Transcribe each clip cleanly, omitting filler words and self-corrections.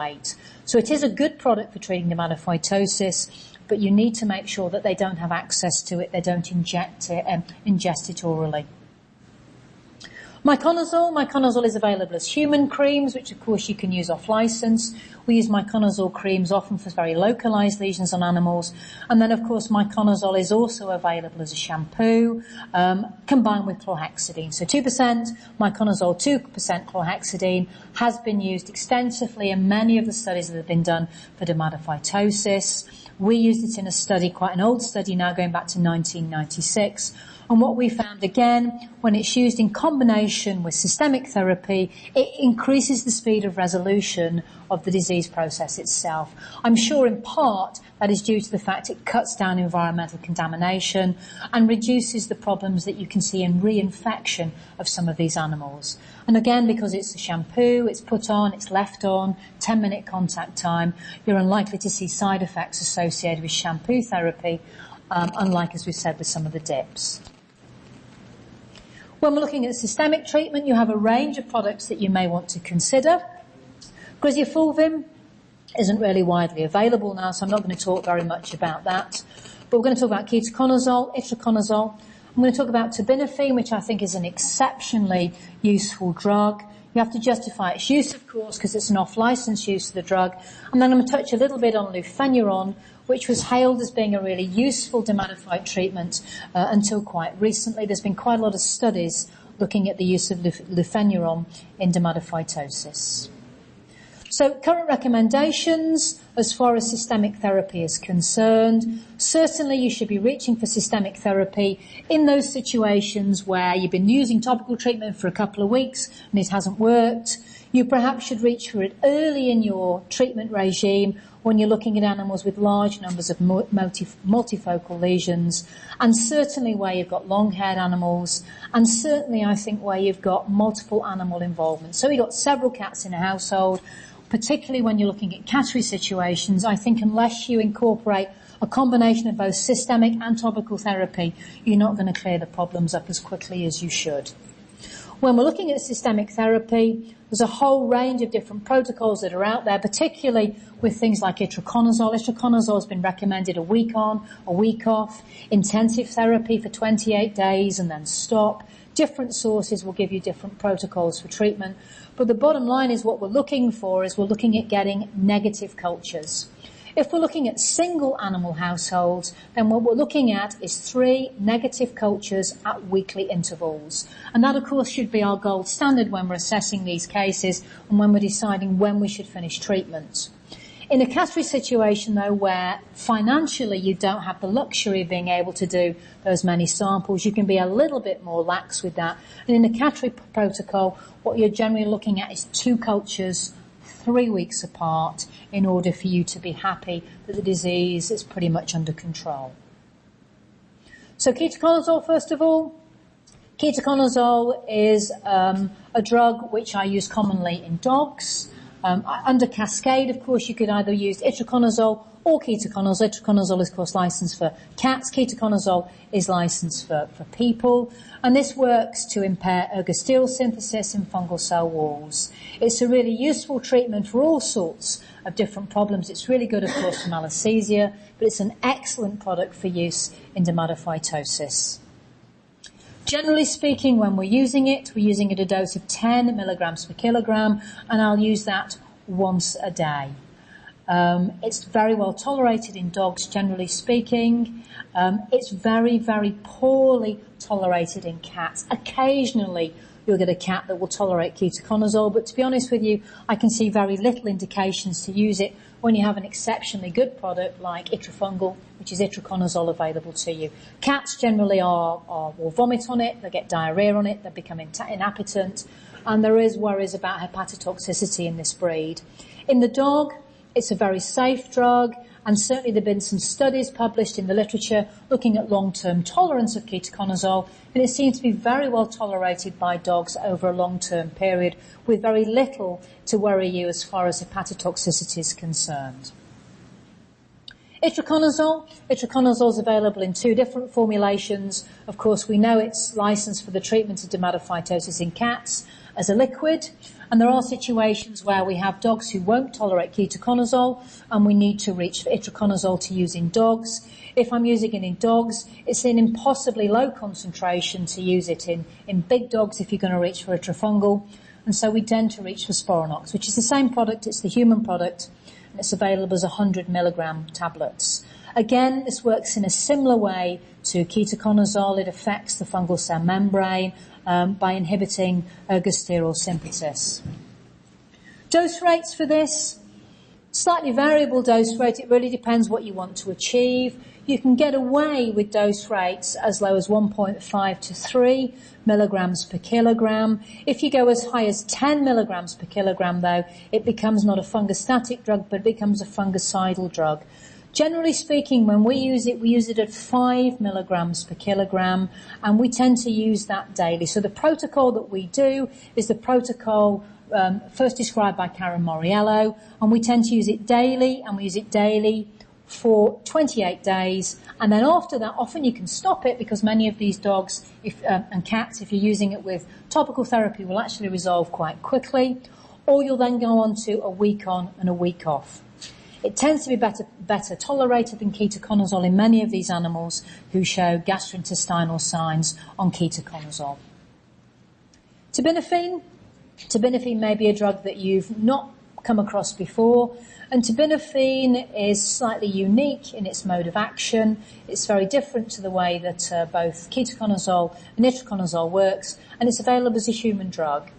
8. So it is a good product for treating dermatophytosis, but you need to make sure that they don't have access to it, they don't ingest it orally. Miconazole is available as human creams, which of course you can use off license. We use miconazole creams often for very localized lesions on animals. And then of course miconazole is also available as a shampoo, combined with chlorhexidine. So 2% miconazole, 2% chlorhexidine has been used extensively in many of the studies that have been done for dermatophytosis. We used it in a study, quite an old study now, going back to 1996. And what we found again, when it's used in combination with systemic therapy, it increases the speed of resolution of the disease process itself. I'm sure in part that is due to the fact it cuts down environmental contamination and reduces the problems that you can see in reinfection of some of these animals. And again, because it's a shampoo, it's put on, it's left on, 10-minute contact time, you're unlikely to see side effects associated with shampoo therapy, unlike, as we've said, with some of the dips. When we're looking at systemic treatment, you have a range of products that you may want to consider. Griseofulvin isn't really widely available now, so I'm not going to talk very much about that. But we're going to talk about ketoconazole, itraconazole. I'm going to talk about terbinafine, which I think is an exceptionally useful drug. You have to justify its use, of course, because it's an off-license use of the drug. And then I'm going to touch a little bit on lufenuron, which was hailed as being a really useful dermatophyte treatment until quite recently. There's been quite a lot of studies looking at the use of lufenuron in dermatophytosis. So current recommendations as far as systemic therapy is concerned, certainly you should be reaching for systemic therapy in those situations where you've been using topical treatment for a couple of weeks and it hasn't worked. You perhaps should reach for it early in your treatment regime when you're looking at animals with large numbers of multifocal lesions, and certainly where you've got long-haired animals, and certainly I think where you've got multiple animal involvement. So you've got several cats in a household, particularly when you're looking at cattery situations. I think unless you incorporate a combination of both systemic and topical therapy, you're not going to clear the problems up as quickly as you should. When we're looking at systemic therapy, there's a whole range of different protocols that are out there, particularly with things like itraconazole. Itraconazole has been recommended a week on, a week off, intensive therapy for 28 days and then stop. Different sources will give you different protocols for treatment. But the bottom line is what we're looking for is we're looking at getting negative cultures. If we're looking at single animal households, then what we're looking at is 3 negative cultures at weekly intervals. And that, of course, should be our gold standard when we're assessing these cases and when we're deciding when we should finish treatment. In a cattery situation, though, where financially you don't have the luxury of being able to do those many samples, you can be a little bit more lax with that. And in a cattery protocol, what you're generally looking at is 2 cultures 3 weeks apart in order for you to be happy that the disease is pretty much under control. So ketoconazole, first of all. Ketoconazole is a drug which I use commonly in dogs. Under Cascade, of course, you could either use itraconazole or ketoconazole. Itraconazole is, of course, licensed for cats. Ketoconazole is licensed for people. And this works to impair ergosteal synthesis in fungal cell walls. It's a really useful treatment for all sorts of different problems. It's really good, of course, for malassezia, but it's an excellent product for use in dermatophytosis. Generally speaking, when we're using it at a dose of 10 milligrams per kilogram, and I'll use that once a day. It's very well tolerated in dogs, generally speaking. It's very, very poorly tolerated in cats. Occasionally, you'll get a cat that will tolerate ketoconazole, but to be honest with you, I can see very little indications to use it when you have an exceptionally good product like itrafungal, which is itraconazole, available to you. Cats generally will vomit on it, they get diarrhea on it, they become inappetent, and there is worries about hepatotoxicity in this breed. In the dog, it's a very safe drug, and certainly there have been some studies published in the literature looking at long-term tolerance of ketoconazole, and it seems to be very well tolerated by dogs over a long-term period with very little to worry you as far as hepatotoxicity is concerned. Itraconazole. Itraconazole is available in 2 different formulations. Of course, we know it's licensed for the treatment of dermatophytosis in cats as a liquid. And there are situations where we have dogs who won't tolerate ketoconazole, and we need to reach for itraconazole to use in dogs. If I'm using it in dogs, it's in impossibly low concentration to use it in big dogs if you're going to reach for itrafungal. And so we tend to reach for Sporanox, which is the same product, it's the human product, and it's available as 100 milligram tablets. Again, this works in a similar way to ketoconazole. It affects the fungal cell membrane by inhibiting ergosterol synthesis. Dose rates for this, slightly variable dose rate. It really depends what you want to achieve. You can get away with dose rates as low as 1.5 to 3 milligrams per kilogram. If you go as high as 10 milligrams per kilogram, though, it becomes not a fungostatic drug, but it becomes a fungicidal drug. Generally speaking, when we use it at 5 milligrams per kilogram, and we tend to use that daily. So the protocol that we do is the protocol first described by Karen Moriello, and we tend to use it daily, and we use it daily for 28 days, and then after that, often you can stop it because many of these dogs and cats, if you're using it with topical therapy, will actually resolve quite quickly, or you'll then go on to a week on and a week off. It tends to be better tolerated than ketoconazole in many of these animals who show gastrointestinal signs on ketoconazole. Terbinafine. Terbinafine may be a drug that you've not come across before, and terbinafine is slightly unique in its mode of action. It's very different to the way that both ketoconazole and itraconazole works, and it's available as a human drug.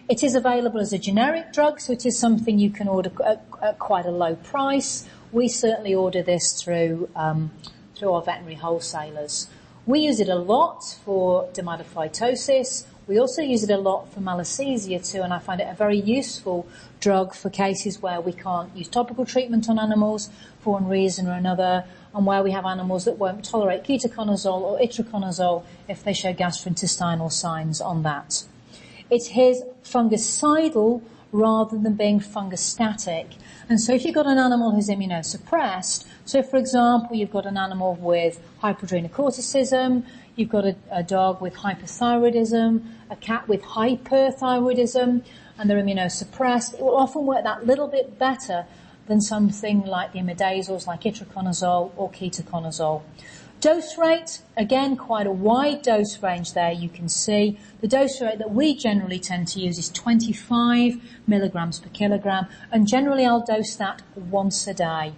It is available as a generic drug, so it is something you can order at quite a low price. We certainly order this through our veterinary wholesalers. We use it a lot for dermatophytosis. We also use it a lot for malassezia too, and I find it a very useful drug for cases where we can't use topical treatment on animals for one reason or another, and where we have animals that won't tolerate ketoconazole or itraconazole if they show gastrointestinal signs on that. It is fungicidal rather than being fungostatic. And so if you've got an animal who's immunosuppressed, so for example, you've got an animal with hypoadrenocorticism, you've got a dog with hypothyroidism, a cat with hyperthyroidism, and they're immunosuppressed, it will often work that little bit better than something like the imidazoles, like itraconazole or ketoconazole. Dose rate, again, quite a wide dose range there, you can see. The dose rate that we generally tend to use is 25 milligrams per kilogram, and generally I'll dose that once a day.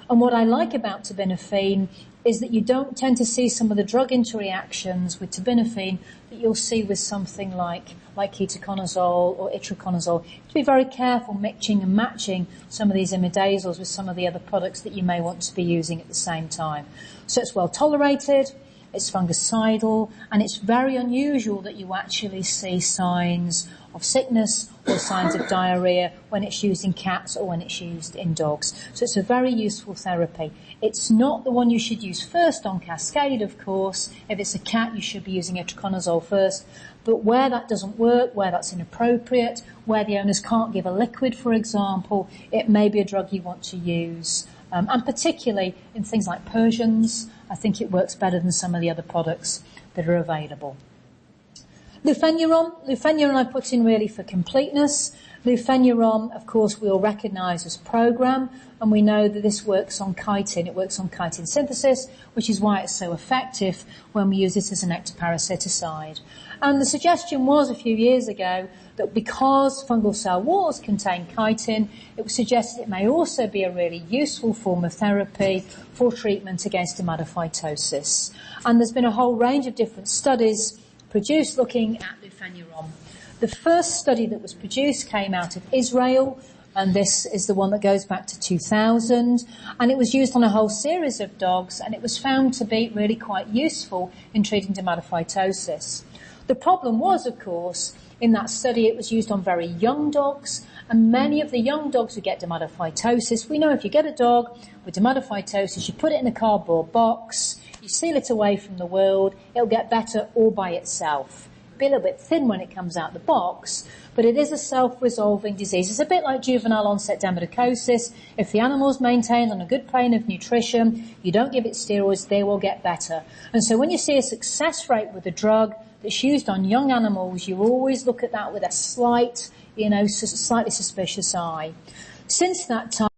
And what I like about terbinafine is that you don't tend to see some of the drug interreactions with terbinafine that you'll see with something like ketoconazole or itraconazole. You have to be very careful mixing and matching some of these imidazoles with some of the other products that you may want to be using at the same time. So it's well tolerated, it's fungicidal, and it's very unusual that you actually see signs of sickness or signs of diarrhea when it's used in cats or when it's used in dogs. So it's a very useful therapy. It's not the one you should use first on cascade, of course. If it's a cat, you should be using itraconazole first. But where that doesn't work, where that's inappropriate, where the owners can't give a liquid, for example, it may be a drug you want to use. And particularly in things like Persians, I think it works better than some of the other products that are available. Lufenuron I put in really for completeness. Lufenuron, of course, we all recognise as program, and we know that this works on chitin. It works on chitin synthesis, which is why it's so effective when we use it as an ectoparasiticide. And the suggestion was a few years ago that because fungal cell walls contain chitin, it was suggested it may also be a really useful form of therapy for treatment against dermatophytosis. And there's been a whole range of different studies produced looking at lufenuron. The first study that was produced came out of Israel, and this is the one that goes back to 2000, and it was used on a whole series of dogs, and it was found to be really quite useful in treating dermatophytosis. The problem was, of course, in that study it was used on very young dogs, and many of the young dogs who get dermatophytosis, we know if you get a dog with dermatophytosis, you put it in a cardboard box, you seal it away from the world, it'll get better all by itself. Be a little bit thin when it comes out the box, but but it is a self-resolving disease. It's a bit like juvenile onset demodicosis. If the animal's maintained on a good plane of nutrition, you don't give it steroids, they will get better. And so when you see a success rate with a drug that's used on young animals, you always look at that with a slightly suspicious eye. Since that time,